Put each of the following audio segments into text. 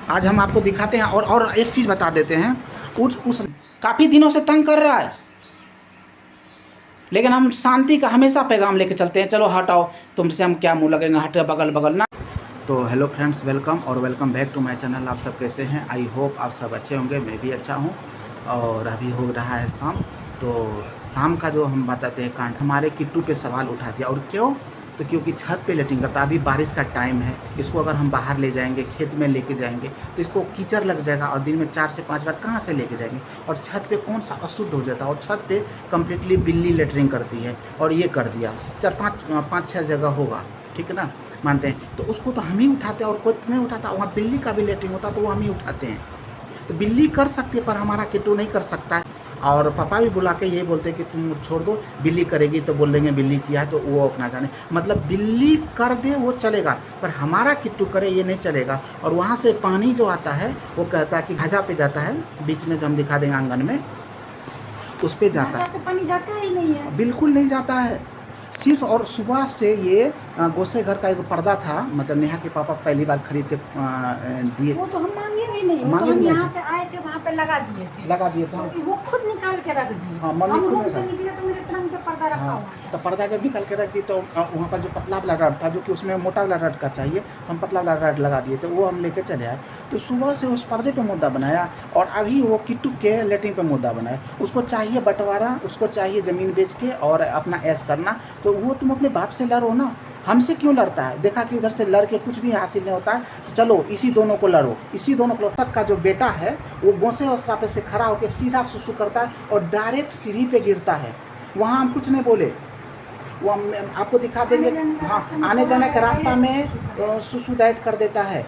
आज हम आपको दिखाते हैं। और एक चीज़ बता देते हैं, उस काफ़ी दिनों से तंग कर रहा है, लेकिन हम शांति का हमेशा पैगाम लेके चलते हैं। चलो हटाओ, तुमसे हम क्या मुँह लगेंगे, हटे बगल बगल ना। तो हेलो फ्रेंड्स, वेलकम और welcome back to my channel. आप सब कैसे हैं? आई होप आप सब अच्छे होंगे, मैं भी अच्छा हूं। और अभी हो रहा है शाम। तो शाम का जो हम बताते हैं कांड, हमारे किट्टू पे सवाल उठा दिया। और क्यों? तो क्योंकि छत पे लेटिंग करता है। अभी बारिश का टाइम है, इसको अगर हम बाहर ले जाएंगे, खेत में लेके जाएंगे तो इसको कीचड़ लग जाएगा और दिन में 4 से 5 बार कहाँ से लेके जाएंगे। और छत पे कौन सा अशुद्ध हो जाता है। और छत पे कम्प्लीटली बिल्ली लेटरिंग करती है। और ये कर दिया 4-5-6 जगह होगा, ठीक है ना, मानते हैं। तो उसको तो हम ही उठाते हैं, और कोई नहीं उठाता। वहाँ बिल्ली का भी लेटरिंग होता तो वो हम ही उठाते हैं। तो बिल्ली कर सकती है, पर हमारा किट्टू नहीं कर सकता है। और पापा भी बुला के यही बोलते हैं कि तुम छोड़ दो, बिल्ली करेगी तो बोल देंगे बिल्ली किया है, तो वो अपना जाने। मतलब बिल्ली कर दे वो चलेगा, पर हमारा किट्टू करे ये नहीं चलेगा। और वहाँ से पानी जो आता है वो कहता है कि घाजा पे जाता है, बीच में जो हम दिखा देंगे आंगन में, उस पर जाता है। पानी जाता ही नहीं है, बिल्कुल नहीं जाता है सिर्फ। और सुबह से ये गोसे घर का एक पर्दा था, मतलब नेहा के पापा पहली बार खरीद के दिए। वो तो हम मांगे भी नहीं, वो तो मांगे हम भी नहीं यहाँ थे। पे आए थे, वहाँ पे लगा दिए थे। तो वो खुद निकाल के रख दिए। हाँ, मम्मी हम खुद रूम से निकाल। निकले तो मेरे ट्रंक पे पर्दा रखा हाँ, हुआ था। तो पर्दा जब निकाल के रख दी तो वहाँ पर जो पतला वाला रड था, जो कि उसमें मोटा वाला रड का चाहिए, तो हम पतला वाला रड लगा दिए, तो वो हम लेकर चले आए। तो सुबह से उस पर्दे पे मुद्दा बनाया, और अभी वो किट्टू के लेटरिन पे मुद्दा बनाया। उसको चाहिए बंटवारा, उसको चाहिए ज़मीन बेच के और अपना ऐश करना। तो वो तुम अपने बाप से लड़ो ना, हमसे क्यों लड़ता है? देखा कि उधर से लड़ के कुछ भी हासिल नहीं होता है, तो चलो इसी दोनों को लड़ो, इसी दोनों को। तक का जो बेटा है वो गोसे और सरापे से खड़ा होकर सीधा सुसु करता है और डायरेक्ट सीढ़ी पे गिरता है। वहाँ हम कुछ नहीं बोले, वो हम आपको दिखा देंगे। हाँ, आने जाने के रास्ता में सुसु डाइट कर देता है।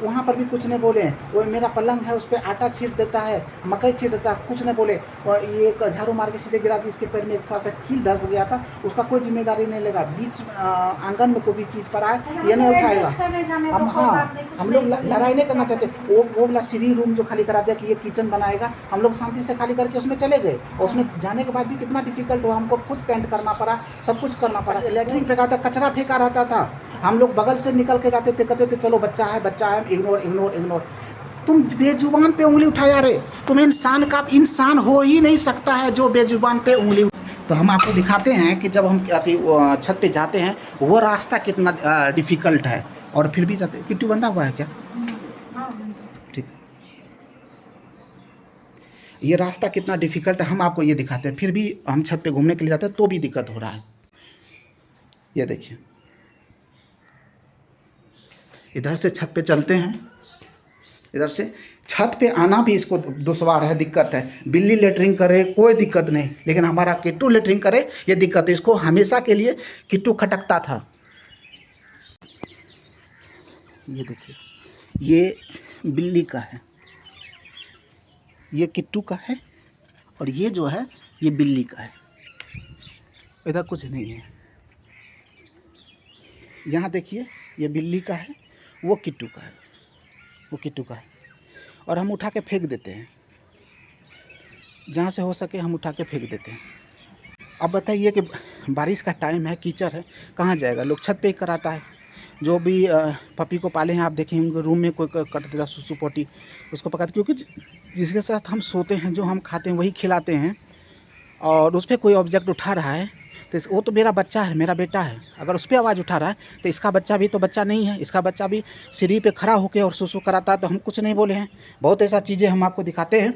वहाँ पर भी कुछ नहीं बोले। वो मेरा पलंग है, उस पर आटा छीट देता है, मकई छीट देता है, कुछ नहीं बोले। और ये एक झाड़ू मार के सीधे गिरा दी, इसके पैर में थोड़ा सा कील धस गया था, उसका कोई जिम्मेदारी नहीं लेगा। बीच आंगन में कोई भी चीज़ पर आए ये नहीं उठाएगा। हम हम लोग लड़ाई नहीं करना चाहते। वो वाला सीढ़ी रूम जो खाली करा दिया कि ये किचन बनाएगा, हम लोग शांति से खाली करके उसमें चले गए। और उसमें जाने के बाद भी कितना डिफिकल्ट हुआ, हमको खुद पेंट करना पड़ा, सब कुछ करना पड़ा। लेटरिन फेंका था, कचरा फेंका रहता था, हम लोग बगल से निकल के जाते थे, कहते थे चलो बच्चा है बच्चा है, इग्नोर इग्नोर इग्नोर। तुम बेजुबान पे उंगली उठाया रे? तुम इंसान का इंसान हो ही नहीं सकता है जो बेजुबान पे उंगली। तो हम आपको दिखाते हैं कि जब हम छत पे जाते हैं वो रास्ता कितना डिफ़िकल्ट है, और फिर भी जाते। किट्टू बंधा हुआ है क्या? ठीक, ये रास्ता कितना डिफ़िकल्ट है हम आपको ये दिखाते हैं। फिर भी हम छत पे घूमने के लिए जाते हैं तो भी दिक्कत हो रहा है। ये देखिए, इधर से छत पे चलते हैं, इधर से छत पे आना भी इसको दुश्वार है, दिक्कत है। बिल्ली लेटरिंग करे कोई दिक्कत नहीं, लेकिन हमारा किट्टू लेटरिंग करे ये दिक्कत है। इसको हमेशा के लिए किट्टू खटकता था। ये देखिए, ये बिल्ली का है, ये किट्टू का है, और ये जो है ये बिल्ली का है। इधर कुछ नहीं है। यहाँ देखिए, ये बिल्ली का है, वो किट्टू का है, वो किट्टू का है। और हम उठा के फेंक देते हैं, जहाँ से हो सके हम उठा के फेंक देते हैं। अब बताइए कि बारिश का टाइम है, कीचड़ है, कहाँ जाएगा? लोग छत पे ही कराता है। जो भी पपी को पाले हैं, आप देखेंगे रूम में कोई कर देता सुसु पोटी, उसको पकाते, क्योंकि जिसके साथ हम सोते हैं, जो हम खाते हैं वही खिलाते हैं। और उस पर कोई ऑब्जेक्ट उठा रहा है तो वो तो मेरा बच्चा है, मेरा बेटा है। अगर उस पर आवाज़ उठा रहा है तो इसका बच्चा भी तो बच्चा नहीं है, इसका बच्चा भी सीढ़ी पे खड़ा होकर और सुसु कराता है, तो हम कुछ नहीं बोले हैं। बहुत ऐसा चीज़ें हम आपको दिखाते हैं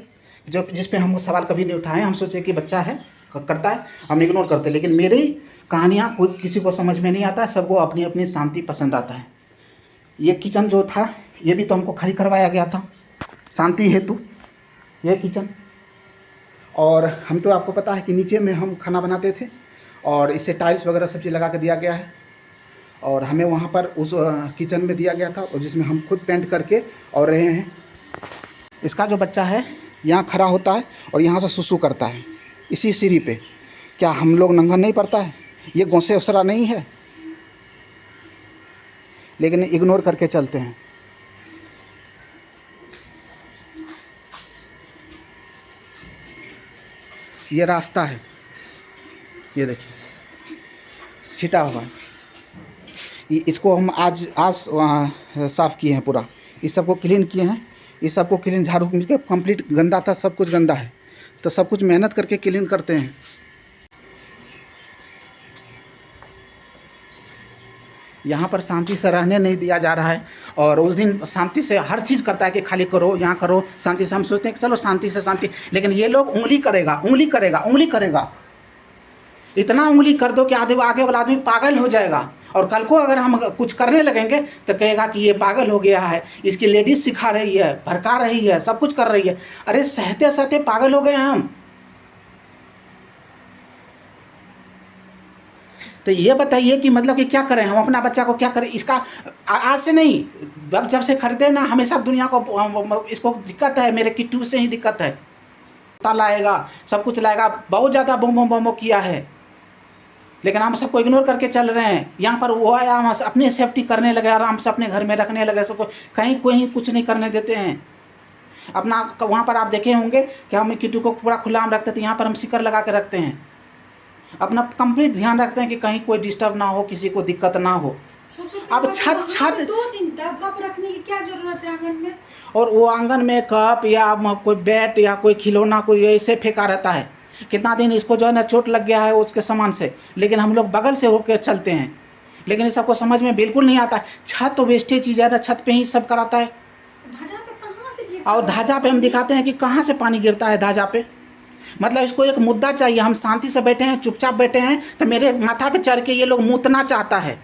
जो जिस पे हम सवाल कभी नहीं उठाए। हम सोचे कि बच्चा है करता है, हम इग्नोर करते। लेकिन मेरी कहानियाँ कोई किसी को समझ में नहीं आता है, सबको अपनी अपनी शांति पसंद आता है। ये किचन जो था ये भी तो हमको खाली करवाया गया था शांति हेतु, यह किचन। और हम तो आपको पता है कि नीचे में हम खाना बनाते थे, और इसे टाइल्स वगैरह सब चीज़ लगा के दिया गया है। और हमें वहाँ पर उस किचन में दिया गया था, और जिसमें हम खुद पेंट करके और रहे हैं। इसका जो बच्चा है यहाँ खड़ा होता है और यहाँ से सुसु करता है इसी सीढ़ी पे। क्या हम लोग नंगा नहीं पड़ता है? ये गौसे उसरा नहीं है, लेकिन इग्नोर करके चलते हैं। ये रास्ता है, ये देखिए छिटा हुआ है। इसको हम आज साफ़ किए हैं पूरा, इस सबको क्लीन किए हैं, इस सबको क्लीन झाड़ू मिलकर कंप्लीट गंदा था, सब कुछ गंदा है, तो सब कुछ मेहनत करके क्लीन करते हैं। यहाँ पर शांति से रहने नहीं दिया जा रहा है, और उस दिन शांति से हर चीज़ करता है कि खाली करो, यहाँ करो शांति से। हम सोचते हैं कि चलो शांति से शांति, लेकिन ये लोग उंगली करेगा, उंगली करेगा, उंगली करेगा, इतना उंगली कर दो कि आगे वाला आदमी पागल हो जाएगा। और कल को अगर हम कुछ करने लगेंगे तो कहेगा कि ये पागल हो गया है, इसकी लेडीज सिखा रही है, भड़का रही है, सब कुछ कर रही है। अरे सहते सहते पागल हो गए हम। तो ये बताइए कि मतलब कि क्या करें हम, अपना बच्चा को क्या करें? इसका आज से नहीं, जब से खरीदे ना, हमेशा दुनिया को इसको दिक्कत है, मेरे किट्टू से ही दिक्कत है। लाएगा, सब कुछ लाएगा, बहुत ज़्यादा बम किया है, लेकिन हम सबको इग्नोर करके चल रहे हैं। यहाँ पर वो आया, हम अपनी सेफ्टी करने लगे, आराम से अपने घर में रखने लगे सबको, कहीं कोई कुछ नहीं करने देते हैं अपना। वहाँ पर आप देखे होंगे कि हम किट्टू को पूरा खुला में रखते थे, यहाँ पर हम सिकर लगा के रखते हैं, अपना कंप्लीट ध्यान रखते हैं कि कहीं कोई डिस्टर्ब ना हो, किसी को दिक्कत ना हो। अब छत 2-3 कप रखने की क्या जरूरत है आंगन में? और वो आंगन में कप या कोई बैट या कोई खिलौना कोई ऐसे फेंका रहता है। कितना दिन इसको जो है ना चोट लग गया है उसके सामान से, लेकिन हम लोग बगल से होकर चलते हैं, लेकिन ये सबको समझ में बिल्कुल नहीं आता। छत तो वेस्टेज चीज़ है ना, छत पे ही सब कराता है। धाजा पे कहाँ से गिरता? और धाजा पे हम दिखाते हैं कि कहाँ से पानी गिरता है धाजा पे। मतलब इसको एक मुद्दा चाहिए। हम शांति से बैठे हैं, चुपचाप बैठे हैं, तो मेरे माथा पे चढ़ के ये लोग मूतना चाहता है।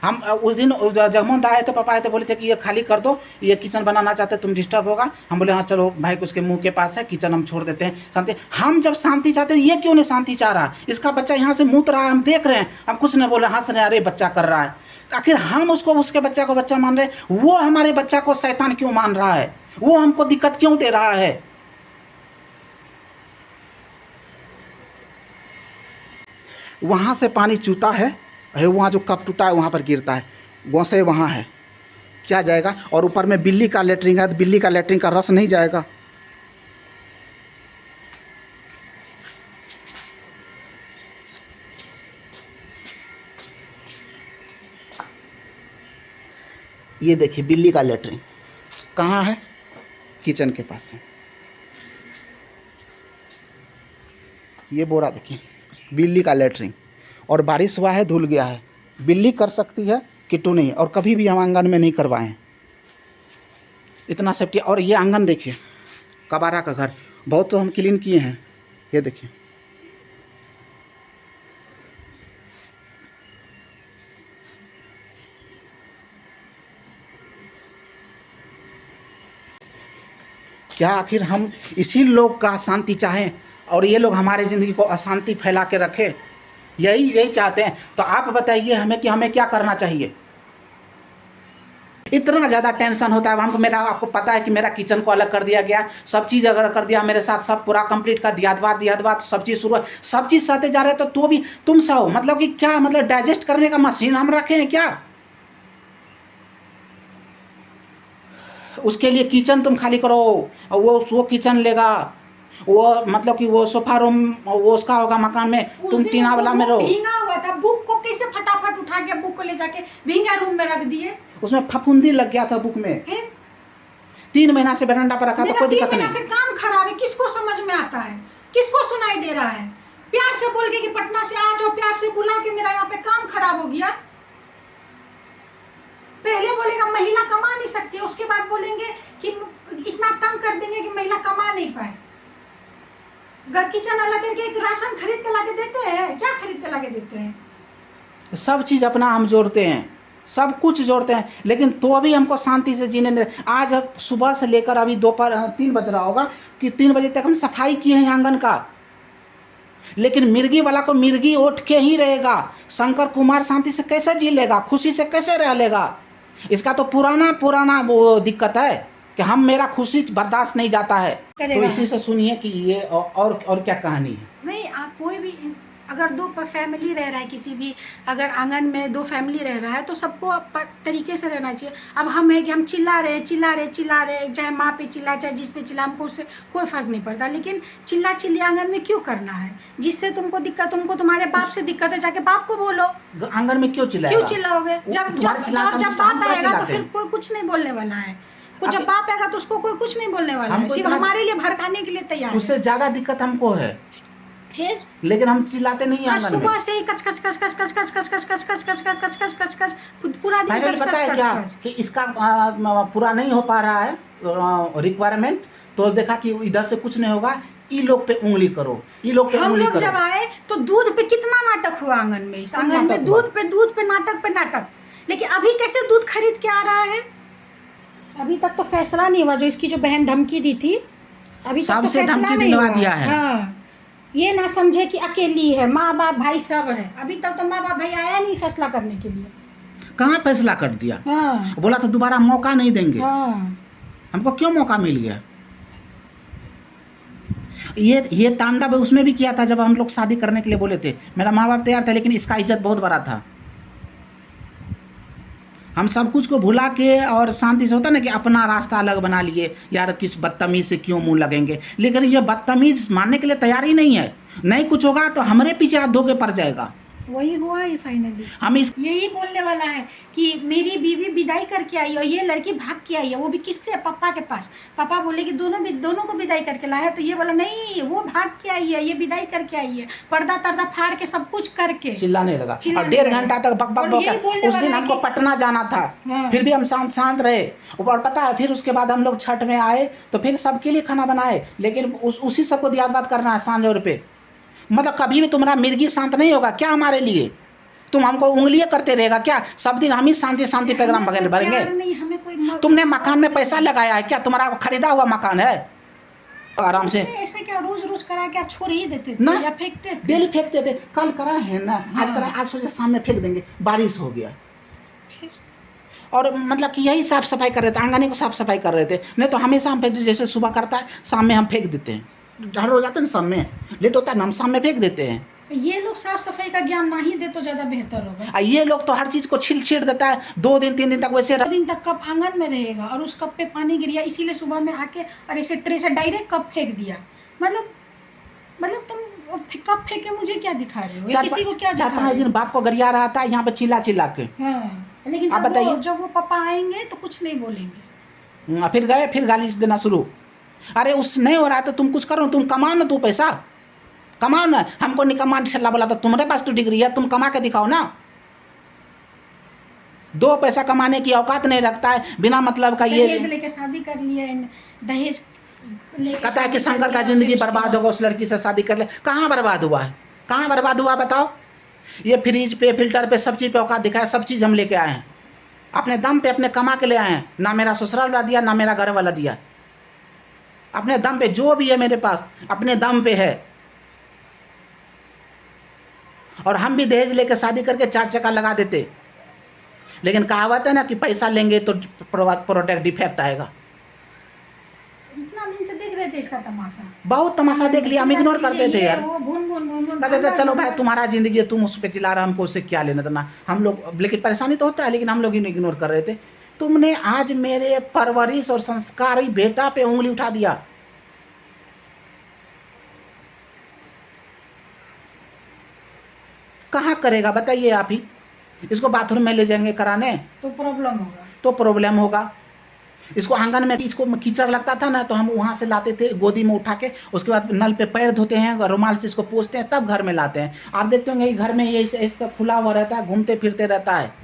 हम उस दिन जगमोहन आए थे, पापा आए थे, बोले थे कि ये खाली कर दो, ये किचन बनाना चाहते, तुम डिस्टर्ब होगा। हम बोले हाँ चलो भाई, उसके मुंह के पास है किचन, हम छोड़ देते हैं शांति। हम जब शांति चाहते हैं, ये क्यों नहीं शांति चाह रहा? इसका बच्चा यहाँ से मूत रहा है, हम देख रहे हैं, हम कुछ नहीं बोल रहे, हंस रहे, अरे बच्चा कर रहा है। आखिर हम उसको, उसके बच्चा को बच्चा मान रहे, वो हमारे बच्चा को शैतान क्यों मान रहा है? वो हमको दिक्कत क्यों दे रहा है? वहाँ से पानी चूता है, वहाँ जो कप टूटा है वहाँ पर गिरता है, गोसे वहाँ है, क्या जाएगा? और ऊपर में बिल्ली का लेटरिन है, तो बिल्ली का लेटरिन का रस नहीं जाएगा। ये देखिए बिल्ली का लेटरिन कहाँ है? किचन के पास है। ये बोरा देखिए, बिल्ली का लेटरिन, और बारिश हुआ है, धुल गया है। बिल्ली कर सकती है, किट्टू नहीं, और कभी भी हम आंगन में नहीं करवाएं, इतना सेफ्टी। और ये आंगन देखिए, कबारा का घर, बहुत तो हम क्लीन किए हैं, ये देखिए। क्या आखिर हम इसी लोग का शांति चाहें और ये लोग हमारी ज़िंदगी को अशांति फैला के रखें? यही चाहते हैं। तो आप बताइए हमें कि हमें क्या करना चाहिए? इतना ज़्यादा टेंशन होता है हमको। मेरा, आपको पता है कि मेरा किचन को अलग कर दिया गया, सब चीज़ अगर कर दिया मेरे साथ, सब पूरा कंप्लीट कर दिया, दिया सब चीज़ शुरू, सब चीज़ सहते जा रहे, तो भी तुम सहो, मतलब कि क्या, मतलब डाइजेस्ट करने का मशीन हम रखे हैं क्या? उसके लिए किचन तुम खाली करो, वो किचन लेगा, वो मतलब कि वो सोफा रूम वो उसका होगा मकान में, तुम टीना वाला में रहो। भींगा हुआ था, बुक को कैसे फटाफट उठा के बुक को ले जाके भींगा रूम में रख दिए? उसमें फफूंदी लग गया था बुक में। 3 महीना से बरामदा पर रखा, तो कोई दिक्कत नहीं। 3 महीना से काम खराब है, किसको समझ में आता है? किसको सुनाई दे रहा है? प्यार से बोल के कि पटना से आ जाओ, प्यार से बुला के मेरा यहाँ पे काम खराब हो गया। पहले बोलेगा महिला कमा नहीं सकती, उसके बाद बोलेंगे कि इतना तंग कर देंगे कि महिला कमा नहीं पाए। किचन अलग करके एक राशन खरीद के लाके देते हैं, क्या खरीद के लाके देते हैं? सब चीज़ अपना हम जोड़ते हैं, सब कुछ जोड़ते हैं, लेकिन तो अभी हमको शांति से जीने दे। आज सुबह से लेकर अभी दोपहर 3 बज रहा होगा कि 3 बजे तक हम सफाई किए हैं आंगन का, लेकिन मिर्गी वाला को मिर्गी उठ के ही रहेगा। शंकर कुमार शांति से कैसे जी लेगा, खुशी से कैसे रह लेगा? इसका तो पुराना वो दिक्कत है कि हम, मेरा खुशी बर्दाश्त नहीं जाता है। तो इसी से सुनिए कि ये और क्या कहानी है। नहीं, आप कोई भी अगर दो फैमिली रह रहा है, किसी भी अगर आंगन में दो फैमिली रह रहा है तो सबको तरीके से रहना चाहिए। अब हम है कि हम चिल्ला रहे, चाहे माँ पे चिल्ला, चाहे जिस पे चिल्ला, हमको उससे कोई फ़र्क नहीं पड़ता। लेकिन चिल्ली आंगन में क्यों करना है? जिससे तुमको दिक्कत, तुमको तुम्हारे बाप से दिक्कत है, जाके बाप को बोलो। आंगन में क्यों चिल्लाओगे? जब बाप आएगा तो फिर कोई कुछ नहीं बोलने वाला है। जब बाप आएगा तो उसको कोई कुछ नहीं बोलने वाला है, सिर्फ हमारे लिए भड़काने के लिए तैयार है। उससे ज्यादा दिक्कत हमको है फिर, लेकिन हम चिल्लाते नहीं आंगन में। सुबह से ही कच कच कच कच कच कच कच कच कच कच कच कच कच कच कच पूरा दिन कच पता है क्या कि इसका पूरा नहीं हो पा रहा है रिक्वायरमेंट, तो देखा कि इधर से कुछ नहीं होगा, ई लोग पे उंगली करो, ई लोग पे उंगली करो। हम लोग जब आए तो दूध पे कितना नाटक हुआ आंगन में, इस आंगन में दूध पे नाटक। लेकिन अभी कैसे दूध खरीद के आ रहा है? अभी तक तो फैसला नहीं हुआ। जो इसकी जो बहन धमकी दी थी, अभी तक तो फैसला नहीं हुआ दिया है। हाँ, ये ना समझे कि अकेली है, माँ बाप भाई सब है। अभी तक तो माँ बाप भाई आया नहीं फैसला करने के लिए। कहाँ फैसला कर दिया? हाँ। बोला तो दोबारा मौका नहीं देंगे। हाँ। हमको क्यों मौका मिल गया? ये तांडव उसमें भी किया था जब हम लोग शादी करने के लिए बोले थे। मेरा माँ बाप तैयार था, लेकिन इसका इज्जत बहुत बड़ा था। हम सब कुछ को भुला के और शांति से, होता ना कि अपना रास्ता अलग बना लिए, यार किस बदतमीज से क्यों मुंह लगेंगे। लेकिन ये बदतमीज मानने के लिए तैयार ही नहीं है। नहीं कुछ होगा तो हमारे पीछे हाथ धो के पड़ जाएगा। वही हुआ है फाइनली। हम यही बोलने वाला है कि मेरी बीवी विदाई करके आई और ये लड़की भाग के आई है, वो भी किससे? पापा के पास। पापा बोले कि दोनों को विदाई करके लाया, तो ये बोला नहीं, वो भाग के आई है, ये विदाई करके आई है, पर्दा तर्दा फाड़ के सब कुछ करके चिल्लाने लगा। और 1.5 घंटा तक बक बक बक। उस दिन हमको पटना जाना था। हाँ। फिर भी हम शांत रहे। और पता है, फिर उसके बाद हम लोग छठ में आए तो फिर सबके लिए खाना बनाए, लेकिन उसी सबको दियाद बात करना है सांझ पे। मतलब कभी भी तुम्हारा मिर्गी शांत नहीं होगा क्या हमारे लिए? तुम हमको उंगलियां करते रहेगा क्या? सब दिन हम ही शांति प्रोग्राम वगैरह भरेंगे? तुमने मकान में पैसा लगाया है क्या? तुम्हारा खरीदा हुआ मकान है? आराम से ऐसा क्या रोज करा के आप छोड़ ही देते थे या फेंकते थे? डेली फेंकते थे। कल करा है ना, आज करा, आज सोचे शाम में फेंक देंगे, बारिश हो गया। और मतलब कि यही साफ सफाई कर रहे थे, आंगने को साफ सफाई कर रहे थे। नहीं तो हमेशा हम फेंक, जैसे सुबह करता है शाम में हम फेंक देते हैं। डर हो जाता है ना, शाम में लेट होता है ना, हम शाम में फेंक देते हैं। तो ये लोग साफ सफाई का ज्ञान नहीं दे तो ज्यादा बेहतर होगा। ये लोग तो हर चीज को छीड़ देता है। 2 दिन 3 दिन तक वैसे 2 दिन तक कप आंगन में रहेगा और उस कप पे पानी गिर गया, इसीलिए सुबह में आके और ऐसे ट्रे से डायरेक्ट कप फेंक दिया। मतलब तुम कप फेंक के मुझे क्या दिखा रहे हो? किसी को क्या? 4-5 दिन बाप को गरिया रहा था यहाँ पे चिल्ला के। हाँ, लेकिन जब वो पापा आएंगे तो कुछ नहीं बोलेंगे। फिर गए, फिर गाली देना शुरू। अरे उस नहीं हो रहा है तो तुम कुछ करो, तुम कमाओ ना, 2 पैसा कमाओ ना। हमको निकम्मा ठल्ला बोला था, तुम्हारे पास तो डिग्री है, तुम कमा के दिखाओ ना। 2 पैसा कमाने की औकात नहीं रखता है, बिना मतलब का ये दहेज लेके शादी कर लिए, दहेज कहता है कि शंकर का जिंदगी बर्बाद होगा, उस लड़की से शादी कर ले। कहाँ बर्बाद हुआ है? कहाँ बर्बाद हुआ बताओ? ये फ्रिज पे, फिल्टर पे, सब चीज़ पे औकात दिखाया। सब चीज़ हम लेके आए हैं अपने दम पे, अपने कमा के ले आए हैं। ना मेरा ससुराल वाला दिया, ना मेरा घर वाला दिया। अपने दम पे जो भी है मेरे पास, अपने दम पे है। और हम भी दहेज लेके शादी करके 4 चक्का लगा देते। लेकिन कहावत है ना कि पैसा लेंगे तो प्रोडक्ट डिफेक्ट आएगा। इतना दिन से देख रहे थे इसका तमाशा, बहुत तमाशा देख लिया। हम इग्नोर करते थे यार, कहते थे चलो भाई तुम्हारा जिंदगी है, तुम उस पर चिल्ला रहा, हमको उससे क्या लेना देना। हम लोग, लेकिन परेशानी तो होता है, लेकिन हम लोग इग्नोर कर रहे थे। तुमने आज मेरे परवरिश और संस्कारी बेटा पे उंगली उठा दिया। कहाँ करेगा बताइए आप ही? इसको बाथरूम में ले जाएंगे कराने तो प्रॉब्लम होगा। इसको आंगन में, इसको कीचड़ लगता था ना, तो हम वहाँ से लाते थे गोदी में उठा के, उसके बाद नल पे पैर धोते हैं, रुमाल से इसको पोंछते हैं, तब घर में लाते हैं। आप देखते होंगे घर में ये इस पर खुला हुआ रहता है, घूमते फिरते रहता है।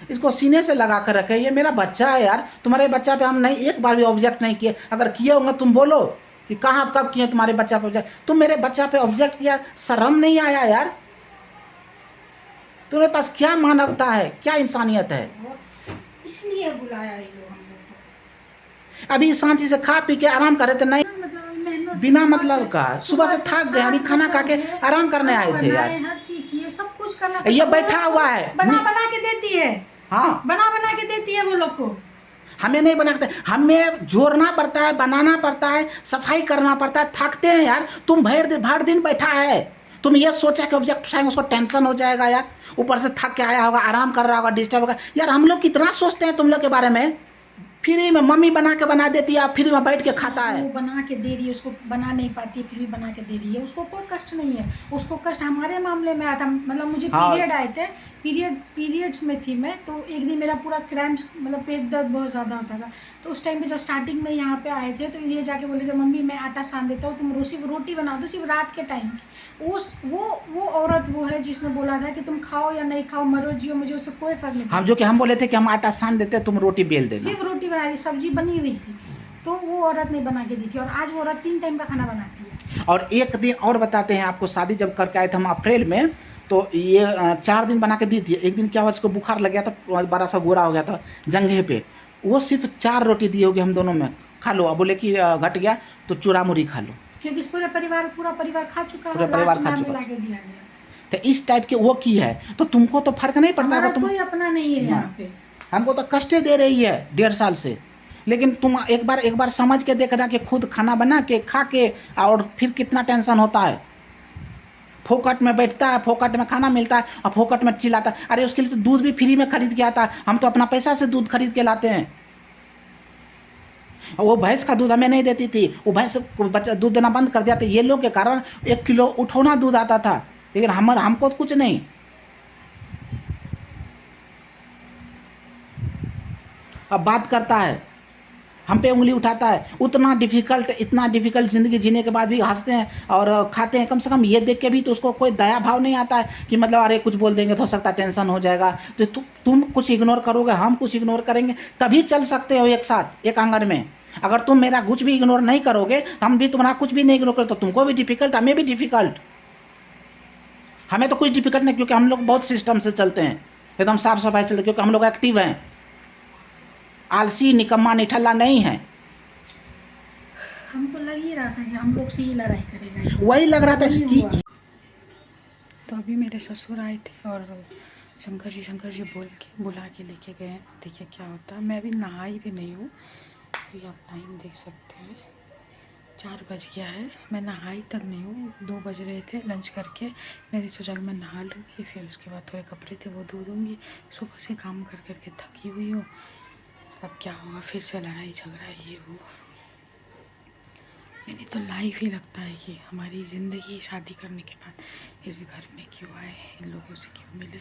इसको सीने से लगा कर रखे। ये मेरा बच्चा है यार, तुम्हारे बच्चा पे हम नहीं एक बार भी ऑब्जेक्ट नहीं किए। अगर किए होंगे तुम बोलो कि कहाँ कब किए तुम्हारे बच्चा पे ऑब्जेक्ट। तुम मेरे बच्चा पे ऑब्जेक्ट किया, शर्म नहीं आया यार? तुम्हारे पास क्या मानवता है, क्या इंसानियत है? इसलिए बुलाया ये लोग हम लोग को। अभी शांति से खा पी के आराम कर रहे थे, नहीं बिना मतलब का। सुबह से थक गए, अभी खाना खा के आराम करने आए थे यार। हर चीज ये सब कुछ करना, ये बैठा हुआ है, बना के देती है। हाँ, बना के देती है वो लोग को। हमें नहीं बनाते, हमें जोड़ना पड़ता है, बनाना पड़ता है, सफाई करना पड़ता है। थकते हैं यार। तुम भर दिन बैठा है, तुम ये सोचा कि ऑब्जेक्ट उठाएंगे उसको टेंशन हो जाएगा यार, ऊपर से थक के आया होगा, आराम कर रहा होगा, डिस्टर्ब होगा। यार हम लोग कितना सोचते हैं तुम लोग के बारे में। फ्री में मम्मी बना के बना देती है, आप फ्री में बैठ के खाता है। वो बना के दे रही है, उसको बना नहीं पाती है फिर भी बना के दे रही है, उसको कोई कष्ट नहीं है। उसको कष्ट हमारे मामले में आया था, मतलब मुझे हाँ। पीरियड आए थे, पीरियड्स में थी मैं, तो एक दिन मेरा पूरा क्रैम्प्स, मतलब पेट दर्द बहुत ज़्यादा होता था। तो उस टाइम पे जब स्टार्टिंग में यहाँ पे आए थे, तो ये जाके बोले थे मम्मी मैं आटा सान देता हूँ, तुम सिर्फ रोटी बना दो, सिर्फ रात के टाइम की। वो औरत वो है जिसने बोला था कि तुम खाओ या नहीं खाओ, मरो जियो, मुझे उससे कोई फर्क नहीं हम जो कि हम बोले थे कि हम आटा सान देते, तुम रोटी बेल देना। सिर्फ रोटी बना दी, सब्जी बनी हुई थी, तो वो औरत नहीं बना के दी थी। और आज वो औरत 3 टाइम का खाना बनाती है। और एक दिन और बताते हैं आपको, शादी जब करके आए थे हम अप्रैल में, तो ये 4 दिन बना के दी थी। एक दिन क्या हुआ, उसको बुखार लग गया था, बड़ा सा गोरा हो गया था जंघे पे, वो सिर्फ 4 रोटी दी होगी हम दोनों में, खा लो। अब बोले कि घट गया तो चूरा मुड़ी खा लो। क्योंकि इस पूरा परिवार खा चुका पूरा है, परिवार लास्ट खा में हमें चुका। ला के दिया गया। तो इस टाइप के वो की है, तो तुमको तो फर्क नहीं पड़ता हमारा होगा। तुम कोई अपना नहीं है यहाँ पे। हमको तो कष्ट दे रही है 1.5 साल से। लेकिन तुम एक बार समझ के देखना कि खुद खाना बना के खा के, और फिर कितना टेंशन होता है। फोकट में बैठता है, फोकट में खाना मिलता है, और फोकट में चिल्लाता है। अरे उसके लिए तो दूध भी फ्री में खरीद के आता है, हम तो अपना पैसा से दूध खरीद के लाते हैं। वो भैंस का दूध हमें नहीं देती थी, वो भैंस बच्चा दूध देना बंद कर दिया था। ये लोग के कारण 1 किलो उठौना दूध आता था, लेकिन हमको तो कुछ नहीं। अब बात करता है, हम पे उंगली उठाता है। इतना डिफिकल्ट ज़िंदगी जीने के बाद भी हंसते हैं और खाते हैं। कम से कम ये देख के भी तो उसको कोई दया भाव नहीं आता है कि मतलब अरे कुछ बोल देंगे तो हो सकता है टेंशन हो जाएगा। तो तुम कुछ इग्नोर करोगे, हम कुछ इग्नोर करेंगे, तभी चल सकते हो एक साथ एक आंगन में। अगर तुम मेरा कुछ भी इग्नोर नहीं करोगे, हम भी तुम्हारा कुछ भी नहीं इग्नोर करोगे, तो तुमको भी डिफिकल्ट, हमें भी डिफिकल्ट। हमें तो कुछ डिफिकल्ट नहीं, क्योंकि हम लोग बहुत सिस्टम से चलते हैं, एकदम साफ सफाई चलते, क्योंकि हम लोग एक्टिव हैं, आलसी निकम्मा निठल्ला नहीं है। हमको लग ही रहा था कि हम लोग से ही लड़ाई करेगा, वही लग रहा था कि तो अभी मेरे ससुर आए थे और शंकर जी बुला के लेके गए। देखिए क्या होता है। मैं अभी नहाई भी नहीं हूँ, अभी आप टाइम देख सकते हैं 4 बज गया है। मैं नहाई तक नहीं हूँ, 2 बज रहे थे लंच करके। मैंने सोचा कि मैं नहा लूँगी, फिर उसके बाद थोड़े कपड़े थे वो धो दूँगी। सुबह से काम कर करके थकी हुई हूँ, तब क्या होगा, फिर से लड़ाई झगड़ा ये वो। मैंने तो लाइफ ही लगता है कि हमारी ज़िंदगी शादी करने के बाद इस घर में क्यों आए, इन लोगों से क्यों मिले।